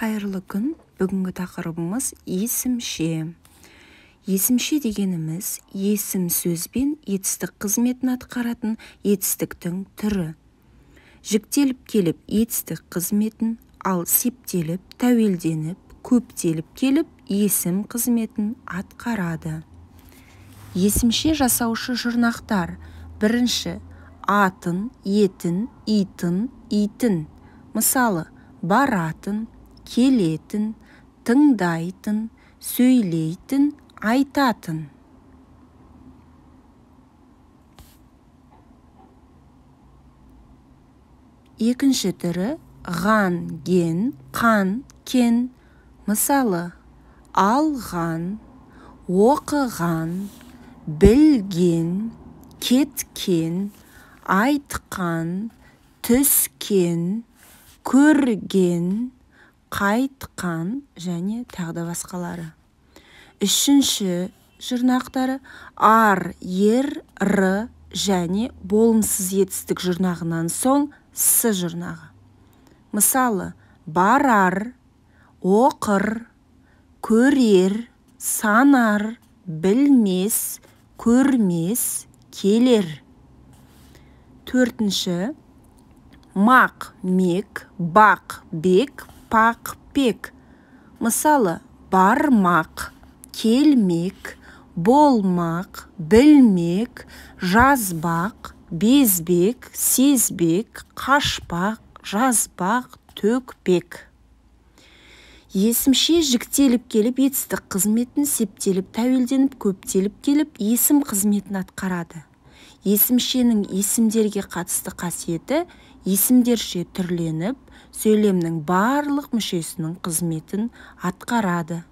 Қайырлы күн. Бүгінгі тақырыбымыз есімше. Есімше дегеніміз есім сөзбен етістік қызметін атқаратын етістіктің түрі. Жіктеліп келіп етістік қызметін, ал септеліп, тәуелденіп, көптеліп келіп есім қызметін атқарады. Есімше жасаушы жұрнақтар: бірінші, атын, етін, итін, итін. Мысалы, баратын, келетін, тыңдайтын, сөйлейтін, айтатын. Екінші түрі ған, ген, қан, кен. Мысалы, алған, оқыған, білген, кеткен, айтқан, түскен, көрген, қайтқан және тағы басқалары. Үшінші жұрнақтары ар, ер, ры және болымсыз етістік жұрнағынан соң с жұрнағы. Мысалы, барар, оқыр, көрер, санар, білмес, көрмес, келер. Төртінші, мақ, мек, бақ, бек, пақ, пек. Мысалы, бармақ, келмек, болмақ, білмек, жазбақ, безбек, сезбек, қашпақ, жазбақ, төкпек. Есімше жіктеліп келіп етістік қызметін, септеліп, тәуелденіп, көптеліп келіп есім қызметін атқарады. Есімшенің есімдерге қатысты қасиеті есімдерше түрленіп, сөйлемнің барлық мүшесінің қызметін атқарады.